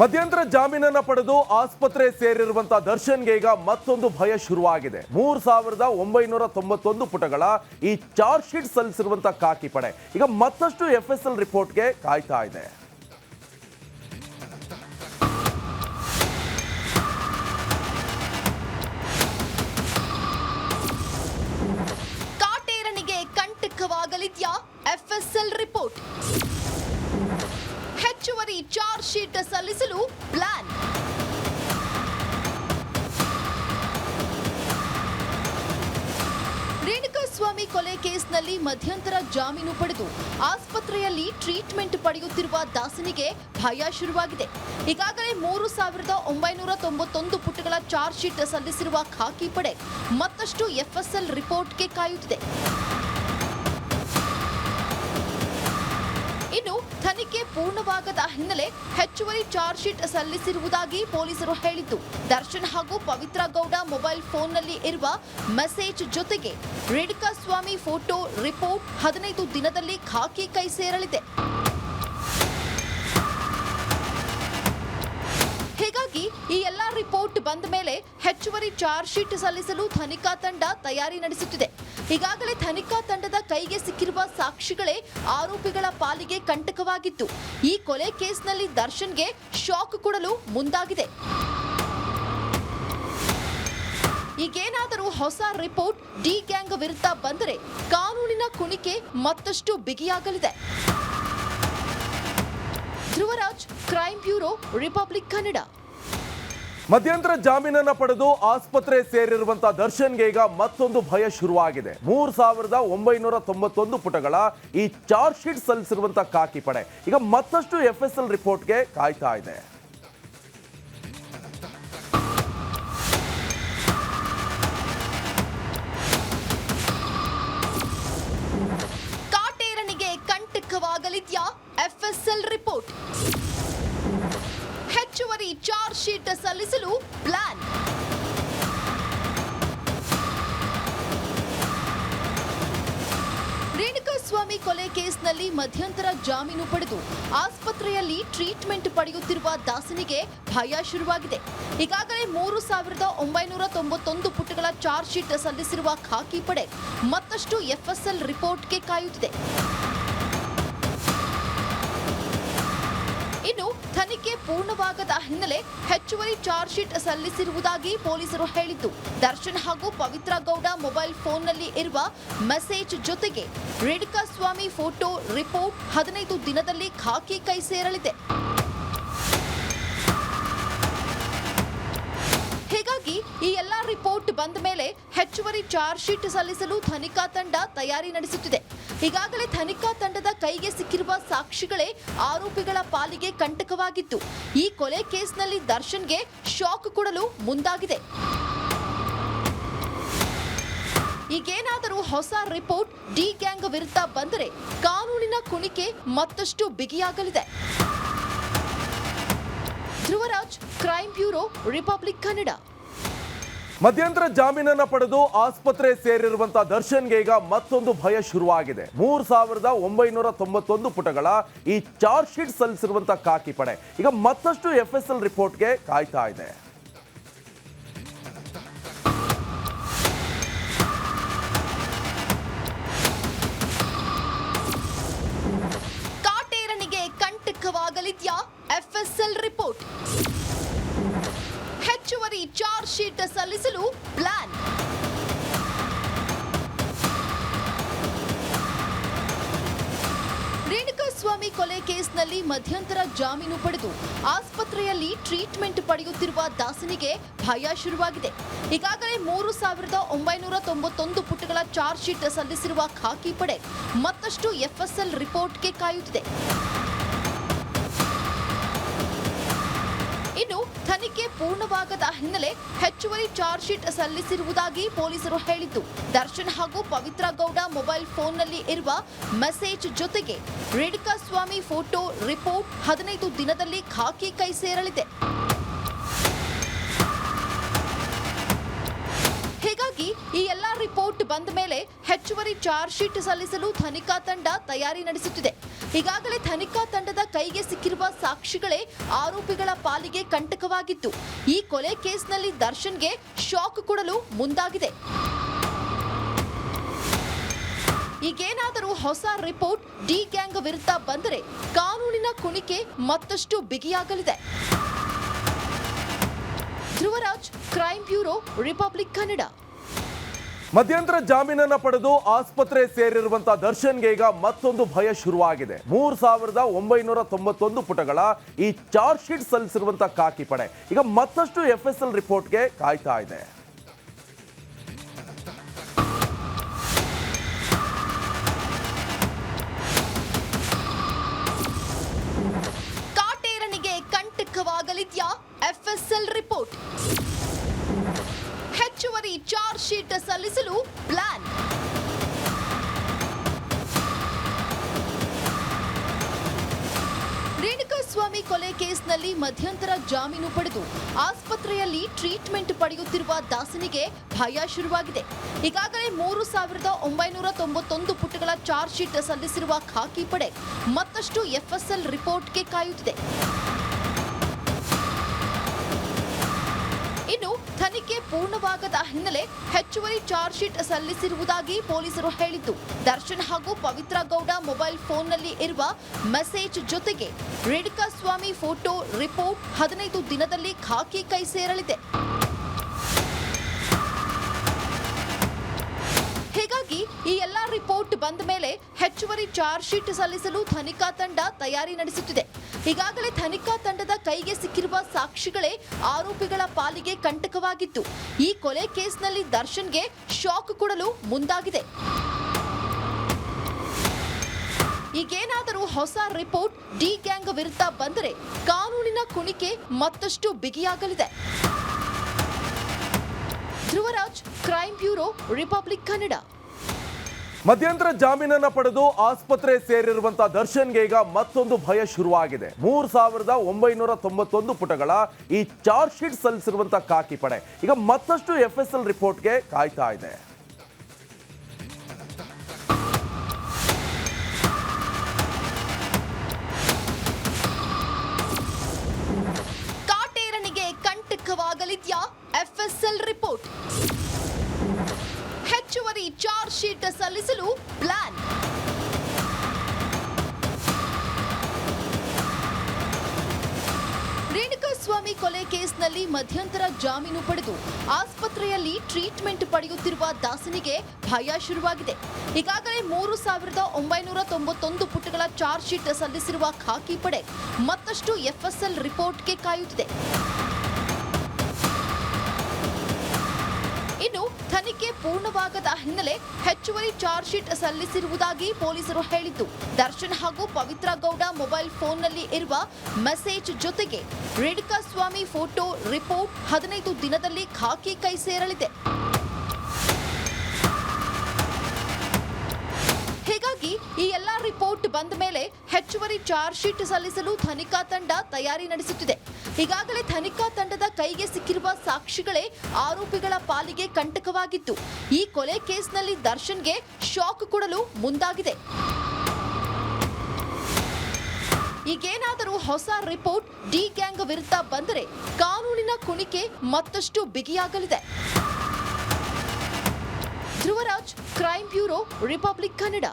ಮಧ್ಯಂತರ ಜಾಮೀನನ್ನ ಪಡೆದು ಆಸ್ಪತ್ರೆ ಸೇರಿರುವಂತ ದರ್ಶನ್ಗೆ ಈಗ ಮತ್ತೊಂದು ಭಯ ಶುರುವಾಗಿದೆ. 3991 ಪುಟಗಳ ಈ ಚಾರ್ಜ್ ಶೀಟ್ ಸಲ್ಲಿಸಿರುವಂತ ಖಾಕಿ ಪಡೆ ಈಗ ಮತ್ತಷ್ಟು FSL ರಿಪೋರ್ಟ್ಗೆ ಕಾಯ್ತಾ ಇದೆ. ಕಾಟೇರನಿಗೆ ಕಂಟಕವಾಗಲಿದ್ಯಾ FSL ರಿಪೋರ್ಟ್? ಹೆಚ್ಚುವರಿ ಚಾರ್ಜ್ ಶೀಟ್ ಸಲ್ಲಿಸಲು ಪ್ಲಾನ್. ರೇಣುಕಾಸ್ವಾಮಿ ಕೊಲೆ ಕೇಸ್ನಲ್ಲಿ ಮಧ್ಯಂತರ ಜಾಮೀನು ಪಡೆದು ಆಸ್ಪತ್ರೆಯಲ್ಲಿ ಟ್ರೀಟ್ಮೆಂಟ್ ಪಡೆಯುತ್ತಿರುವ ದಾಸನಿಗೆ ಭಯ ಶುರುವಾಗಿದೆ. ಈಗಾಗಲೇ 3991 ಪುಟಗಳ ಚಾರ್ಜ್ ಶೀಟ್ ಸಲ್ಲಿಸಿರುವ ಖಾಕಿ ಪಡೆ ಮತ್ತಷ್ಟು FSL ರಿಪೋರ್ಟ್ಗೆ ಕಾಯುತ್ತಿದೆ. ಇನ್ನು ತನಿಖೆ ಪೂರ್ಣವಾಗದ ಹಿನ್ನೆಲೆ ಹೆಚ್ಚುವರಿ ಚಾರ್ಜ್ ಶೀಟ್ ಸಲ್ಲಿಸಿರುವುದಾಗಿ ಪೊಲೀಸರು ಹೇಳಿದ್ದು, ದರ್ಶನ್ ಹಾಗೂ ಪವಿತ್ರ ಗೌಡ ಮೊಬೈಲ್ ಫೋನ್ನಲ್ಲಿ ಇರುವ ಮೆಸೇಜ್ ಜೊತೆಗೆ ರೇಣುಕಾಸ್ವಾಮಿ ಫೋಟೋ ರಿಪೋರ್ಟ್ 15 ದಿನದಲ್ಲಿ ಖಾಕಿ ಕೈ ಸೇರಲಿದೆ. ಹೀಗಾಗಿ ಈ ಎಲ್ಲಾ ರಿಪೋರ್ಟ್ ಬಂದ ಮೇಲೆ ಹೆಚ್ಚುವರಿ ಚಾರ್ಜ್ ಶೀಟ್ ಸಲ್ಲಿಸಲು ತನಿಖಾ ತಂಡ ತಯಾರಿ ನಡೆಸುತ್ತಿದೆ. ಈಗಾಗಲೇ ತನಿಖಾ ತಂಡದ ಕೈಗೆ ಸಿಕ್ಕಿರುವ ಸಾಕ್ಷಿಗಳೇ ಆರೋಪಿಗಳ ಪಾಲಿಗೆ ಕಂಟಕವಾಗಿತ್ತು. ಈ ಕೊಲೆ ಕೇಸ್ನಲ್ಲಿ ದರ್ಶನ್ಗೆ ಶಾಕ್ ಕೊಡಲು ಮುಂದಾಗಿದೆ. ಈಗೇನಾದರೂ ಹೊಸ ರಿಪೋರ್ಟ್ ಡಿ ಗ್ಯಾಂಗ್ ವಿರುದ್ಧ ಬಂದರೆ ಕಾನೂನಿನ ಕುಣಿಕೆ ಮತ್ತಷ್ಟು ಬಿಗಿಯಾಗಲಿದೆ. Dhruvaraj, crime bureau, Republic Kannada. ಮಧ್ಯಂತರ ಜಾಮೀನನ್ನ ಪಡೆದು ಆಸ್ಪತ್ರೆ ಸೇರಿರುವಂತ ದರ್ಶನ್ಗೆ ಈಗ ಮತ್ತೊಂದು ಭಯ ಶುರುವಾಗಿದೆ. 3991 ಪುಟಗಳ ಈ ಚಾರ್ಜ್ ಶೀಟ್ ಸಲ್ಲಿಸಿರುವಂತ ಖಾಕಿ ಪಡೆ ಈಗ ಮತ್ತಷ್ಟು FSL ರಿಪೋರ್ಟ್ಗೆ ಕಾಯ್ತಾ ಇದೆ. ಕಾಟೇರನಿಗೆ ಕಂಟಕವಾಗಲಿದ್ಯಾ FSL ರಿಪೋರ್ಟ್? ಹೆಚ್ಚುವರಿ ಚಾರ್ಜ್ ಶೀಟ್ ಸಲ್ಲಿಸಲು ಪ್ಲಾನ್. ರೇಣುಕಾಸ್ವಾಮಿ ಕೊಲೆ ಕೇಸ್ನಲ್ಲಿ ಮಧ್ಯಂತರ ಜಾಮೀನು ಪಡೆದು ಆಸ್ಪತ್ರೆಯಲ್ಲಿ ಟ್ರೀಟ್ಮೆಂಟ್ ಪಡೆಯುತ್ತಿರುವ ದಾಸನಿಗೆ ಭಯ ಶುರುವಾಗಿದೆ. ಈಗಾಗಲೇ 3991 ಪುಟಗಳ ಚಾರ್ಜ್ ಶೀಟ್ ಸಲ್ಲಿಸಿರುವ ಖಾಕಿ ಪಡೆ ಮತ್ತಷ್ಟು FSL ರಿಪೋರ್ಟ್ಗೆ ಕಾಯುತ್ತಿದೆ. ಇನ್ನು ತನಿಖೆ ಪೂರ್ಣವಾಗದ ಹಿನ್ನೆಲೆ ಹೆಚ್ಚುವರಿ ಚಾರ್ಜ್ ಶೀಟ್ ಸಲ್ಲಿಸಿರುವುದಾಗಿ ಪೊಲೀಸರು ಹೇಳಿದ್ದು, ದರ್ಶನ್ ಹಾಗೂ ಪವಿತ್ರ ಗೌಡ ಮೊಬೈಲ್ ಫೋನ್ನಲ್ಲಿ ಇರುವ ಮೆಸೇಜ್ ಜೊತೆಗೆ ರೇಣುಕಾಸ್ವಾಮಿ ಫೋಟೋ ರಿಪೋರ್ಟ್ 15 ದಿನದಲ್ಲಿ ಖಾಕಿ ಕೈ ಸೇರಲಿದೆ. ಹೀಗಾಗಿ ಈ ಎಲ್ಲಾ ರಿಪೋರ್ಟ್ ಬಂದ ಮೇಲೆ ಹೆಚ್ಚುವರಿ ಚಾರ್ಜ್ ಶೀಟ್ ಸಲ್ಲಿಸಲು ತನಿಖಾ ತಂಡ ತಯಾರಿ ನಡೆಸುತ್ತಿದೆ. ಈಗಾಗಲೇ ತನಿಖಾ ತಂಡದ ಕೈಗೆ ಸಿಕ್ಕಿರುವ ಸಾಕ್ಷಿಗಳೇ ಆರೋಪಿಗಳ ಪಾಲಿಗೆ ಕಂಟಕವಾಗಿತ್ತು. ಈ ಕೊಲೆ ಕೇಸ್ನಲ್ಲಿ ದರ್ಶನ್ಗೆ ಶಾಕ್ ಕೊಡಲು ಮುಂದಾಗಿದೆ. ಈಗೇನಾದರೂ ಹೊಸ ರಿಪೋರ್ಟ್ ಡಿ ಗ್ಯಾಂಗ್ ವಿರುದ್ಧ ಬಂದರೆ ಕಾನೂನಿನ ಕುಣಿಕೆ ಮತ್ತಷ್ಟು ಬಿಗಿಯಾಗಲಿದೆ. Dhruvaraj, crime bureau, Republic Kannada. ಮಧ್ಯಂತರ ಜಾಮೀನನ್ನ ಪಡೆದು ಆಸ್ಪತ್ರೆ ಸೇರಿರುವಂತ ದರ್ಶನ್ಗೆ ಈಗ ಮತ್ತೊಂದು ಭಯ ಶುರುವಾಗಿದೆ. 3991 ಪುಟಗಳ ಈ ಚಾರ್ಜ್ ಶೀಟ್ ಸಲ್ಲಿಸಿರುವಂತ ಖಾಕಿ ಪಡೆ ಈಗ ಮತ್ತಷ್ಟು FSL ರಿಪೋರ್ಟ್ಗೆ ಕಾಯ್ತಾ ಇದೆ. ಕಾಟೇರನಿಗೆ ಕಂಟಕವಾಗಲಿದ್ಯಾ FSL ರಿಪೋರ್ಟ್? ಹೆಚ್ಚುವರಿ ಚಾರ್ಜ್ ಶೀಟ್ ಸಲ್ಲಿಸಲು ಪ್ಲಾನ್. ರೇಣುಕಾಸ್ವಾಮಿ ಕೊಲೆ ಕೇಸ್ನಲ್ಲಿ ಮಧ್ಯಂತರ ಜಾಮೀನು ಪಡೆದು ಆಸ್ಪತ್ರೆಯಲ್ಲಿ ಟ್ರೀಟ್ಮೆಂಟ್ ಪಡೆಯುತ್ತಿರುವ ದಾಸನಿಗೆ ಭಯ ಶುರುವಾಗಿದೆ. ಈಗಾಗಲೇ 3991 ಪುಟಗಳ ಚಾರ್ಜ್ ಶೀಟ್ ಸಲ್ಲಿಸಿರುವ ಖಾಕಿ ಪಡೆ ಮತ್ತಷ್ಟು FSL ರಿಪೋರ್ಟ್ಗೆ ಕಾಯುತ್ತಿದೆ. ಇನ್ನು ತನಿಖೆ ಪೂರ್ಣವಾಗದ ಹಿನ್ನೆಲೆ ಹೆಚ್ಚುವರಿ ಚಾರ್ಜ್ ಶೀಟ್ ಸಲ್ಲಿಸಿರುವುದಾಗಿ ಪೊಲೀಸರು ಹೇಳಿದ್ದು, ದರ್ಶನ್ ಹಾಗೂ ಪವಿತ್ರ ಗೌಡ ಮೊಬೈಲ್ ಫೋನ್ನಲ್ಲಿ ಇರುವ ಮೆಸೇಜ್ ಜೊತೆಗೆ ರೇಣುಕಾಸ್ವಾಮಿ ಫೋಟೋ ರಿಪೋರ್ಟ್ 15 ದಿನದಲ್ಲಿ ಖಾಕಿ ಕೈ ಸೇರಲಿದೆ. ಹೀಗಾಗಿ ಈ ಎಲ್ಲ ರಿಪೋರ್ಟ್ ಬಂದ ಮೇಲೆ ಹೆಚ್ಚುವರಿ ಚಾರ್ಜ್ ಶೀಟ್ ಸಲ್ಲಿಸಲು ತನಿಖಾ ತಂಡ ತಯಾರಿ ನಡೆಸುತ್ತಿದೆ. ಈಗಾಗಲೇ ತನಿಖಾ ತಂಡದ ಕೈಗೆ ಸಿಕ್ಕಿರುವ ಸಾಕ್ಷಿಗಳೇ ಆರೋಪಿಗಳ ಪಾಲಿಗೆ ಕಂಟಕವಾಗಿತ್ತು. ಈ ಕೊಲೆ ಕೇಸ್ನಲ್ಲಿ ದರ್ಶನ್ಗೆ ಶಾಕ್ ಕೊಡಲು ಮುಂದಾಗಿದೆ. ಈಗೇನಾದರೂ ಹೊಸ ರಿಪೋರ್ಟ್ ಡಿ ಗ್ಯಾಂಗ್ ವಿರುದ್ಧ ಬಂದರೆ ಕಾನೂನಿನ ಕುಣಿಕೆ ಮತ್ತಷ್ಟು ಬಿಗಿಯಾಗಲಿದೆ. Dhruvaraj, crime bureau, Republic Kannada. ಮಧ್ಯಂತರ ಜಾಮೀನನ್ನ ಪಡೆದು ಆಸ್ಪತ್ರೆ ಸೇರಿರುವಂತಹ ದರ್ಶನ್ಗೆ ಈಗ ಮತ್ತೊಂದು ಭಯ ಶುರುವಾಗಿದೆ. 3991 ಪುಟಗಳ ಈ ಚಾರ್ಜ್ ಶೀಟ್ ಸಲ್ಲಿಸಿರುವಂತಹ ಖಾಕಿ ಪಡೆ ಈಗ ಮತ್ತಷ್ಟು FSL ರಿಪೋರ್ಟ್ಗೆ ಕಾಯ್ತಾ ಇದೆ. ಕಾಟೇರನಿಗೆ ಕಂಟಕವಾಗಲಿದ್ಯಾ FSL ರಿಪೋರ್ಟ್? ಹೆಚ್ಚುವರಿ ಚಾರ್ಜ್ ಶೀಟ್ ಸಲ್ಲಿಸಲು ಪ್ಲಾನ್. ರೇಣುಕಾಸ್ವಾಮಿ ಕೊಲೆ ಕೇಸ್ನಲ್ಲಿ ಮಧ್ಯಂತರ ಜಾಮೀನು ಪಡೆದು ಆಸ್ಪತ್ರೆಯಲ್ಲಿ ಟ್ರೀಟ್ಮೆಂಟ್ ಪಡೆಯುತ್ತಿರುವ ದಾಸನಿಗೆ ಭಯ ಶುರುವಾಗಿದೆ. ಈಗಾಗಲೇ 3991 ಪುಟಗಳ ಚಾರ್ಜ್ ಶೀಟ್ ಸಲ್ಲಿಸಿರುವ ಖಾಕಿ ಪಡೆ ಮತ್ತಷ್ಟು FSL ರಿಪೋರ್ಟ್ಗೆ ಕಾಯುತ್ತಿದೆ. ಇನ್ನು ತನಿಖೆ ಪೂರ್ಣವಾಗದ ಹಿನ್ನೆಲೆ ಹೆಚ್ಚುವರಿ ಚಾರ್ಜ್ ಶೀಟ್ ಸಲ್ಲಿಸಿರುವುದಾಗಿ ಪೊಲೀಸರು ಹೇಳಿದ್ದು, ದರ್ಶನ್ ಹಾಗೂ ಪವಿತ್ರ ಗೌಡ ಮೊಬೈಲ್ ಫೋನ್ನಲ್ಲಿ ಇರುವ ಮೆಸೇಜ್ ಜೊತೆಗೆ ರೇಣುಕಾಸ್ವಾಮಿ ಫೋಟೋ ರಿಪೋರ್ಟ್ 15 ದಿನದಲ್ಲಿ ಖಾಕಿ ಕೈ ಸೇರಲಿದೆ. ಹೀಗಾಗಿ ಈ ಎಲ್ಲ ರಿಪೋರ್ಟ್ ಬಂದ ಮೇಲೆ ಹೆಚ್ಚುವರಿ ಚಾರ್ಜ್ ಶೀಟ್ ಸಲ್ಲಿಸಲು ತನಿಖಾ ತಂಡ ತಯಾರಿ ನಡೆಸುತ್ತಿದೆ. ಈಗಾಗಲೇ ತನಿಖಾ ತಂಡದ ಕೈಗೆ ಸಿಕ್ಕಿರುವ ಸಾಕ್ಷಿಗಳೇ ಆರೋಪಿಗಳ ಪಾಲಿಗೆ ಕಂಟಕವಾಗಿತ್ತು. ಈ ಕೊಲೆ ಕೇಸ್ನಲ್ಲಿ ದರ್ಶನ್ಗೆ ಶಾಕ್ ಕೊಡಲು ಮುಂದಾಗಿದೆ. ಈಗೇನಾದರೂ ಹೊಸ ರಿಪೋರ್ಟ್ ಡಿ ಗ್ಯಾಂಗ್ ವಿರುದ್ಧ ಬಂದರೆ ಕಾನೂನಿನ ಕುಣಿಕೆ ಮತ್ತಷ್ಟು ಬಿಗಿಯಾಗಲಿದೆ. Dhruvaraj, crime bureau, Republic Kannada. ಮಧ್ಯಂತರ ಜಾಮೀನನ್ನ ಪಡೆದು ಆಸ್ಪತ್ರೆ ಸೇರಿರುವಂತಹ ದರ್ಶನ್ಗೆ ಈಗ ಮತ್ತೊಂದು ಭಯ ಶುರುವಾಗಿದೆ. 3991 ಪುಟಗಳ ಈ ಚಾರ್ಜ್ ಶೀಟ್ ಸಲ್ಲಿಸಿರುವಂತಹ ಖಾಕಿ ಪಡೆ ಈಗ ಮತ್ತಷ್ಟು FSL ರಿಪೋರ್ಟ್ಗೆ ಕಾಯ್ತಾ ಇದೆ. ಕಾಟೇರನಿಗೆ ಕಂಟಕವಾಗಲಿದ್ಯಾ FSL ರಿಪೋರ್ಟ್? ಹೆಚ್ಚುವರಿ ಚಾರ್ಜ್ ಶೀಟ್ ಸಲ್ಲಿಸಲು ಪ್ಲಾನ್. ರೇಣುಕಾಸ್ವಾಮಿ ಕೊಲೆ ಕೇಸ್ನಲ್ಲಿ ಮಧ್ಯಂತರ ಜಾಮೀನು ಪಡೆದು ಆಸ್ಪತ್ರೆಯಲ್ಲಿ ಟ್ರೀಟ್ಮೆಂಟ್ ಪಡೆಯುತ್ತಿರುವ ದಾಸನಿಗೆ ಭಯ ಶುರುವಾಗಿದೆ. ಈಗಾಗಲೇ 3991 ಪುಟಗಳ ಚಾರ್ಜ್ ಶೀಟ್ ಸಲ್ಲಿಸಿರುವ ಖಾಕಿ ಪಡೆ ಮತ್ತಷ್ಟು FSL ರಿಪೋರ್ಟ್ಗೆ ಕಾಯುತ್ತಿದೆ. ಇನ್ನು ತನಿಖೆ ಪೂರ್ಣವಾಗದ ಹಿನ್ನೆಲೆ ಹೆಚ್ಚುವರಿ ಚಾರ್ಜ್ ಶೀಟ್ ಸಲ್ಲಿಸಿರುವುದಾಗಿ ಪೊಲೀಸರು ಹೇಳಿದ್ದು, ದರ್ಶನ್ ಹಾಗೂ ಪವಿತ್ರ ಗೌಡ ಮೊಬೈಲ್ ಫೋನ್ನಲ್ಲಿ ಇರುವ ಮೆಸೇಜ್ ಜೊತೆಗೆ ರೇಣುಕಾಸ್ವಾಮಿ ಫೋಟೋ ರಿಪೋರ್ಟ್ 15 ದಿನದಲ್ಲಿ ಖಾಕಿ ಕೈ ಸೇರಲಿದೆ. ಹೀಗಾಗಿ ಈ ಎಲ್ಲ ರಿಪೋರ್ಟ್ ಬಂದ ಮೇಲೆ ಹೆಚ್ಚುವರಿ ಚಾರ್ಜ್ ಶೀಟ್ ಸಲ್ಲಿಸಲು ತನಿಖಾ ತಂಡ ತಯಾರಿ ನಡೆಸುತ್ತಿದೆ. ಈಗಾಗಲೇ ತನಿಖಾ ತಂಡದ ಕೈಗೆ ಸಿಕ್ಕಿರುವ ಸಾಕ್ಷಿಗಳೇ ಆರೋಪಿಗಳ ಪಾಲಿಗೆ ಕಂಟಕವಾಗಿತ್ತು. ಈ ಕೊಲೆ ಕೇಸ್ನಲ್ಲಿ ದರ್ಶನ್ಗೆ ಶಾಕ್ ಕೊಡಲು ಮುಂದಾಗಿದೆ. ಈಗೇನಾದರೂ ಹೊಸ ರಿಪೋರ್ಟ್ ಡಿ ಗ್ಯಾಂಗ್ ವಿರುದ್ಧ ಬಂದರೆ ಕಾನೂನಿನ ಕುಣಿಕೆ ಮತ್ತಷ್ಟು ಬಿಗಿಯಾಗಲಿದೆ. Dhruvaraj, crime bureau, Republic Kannada.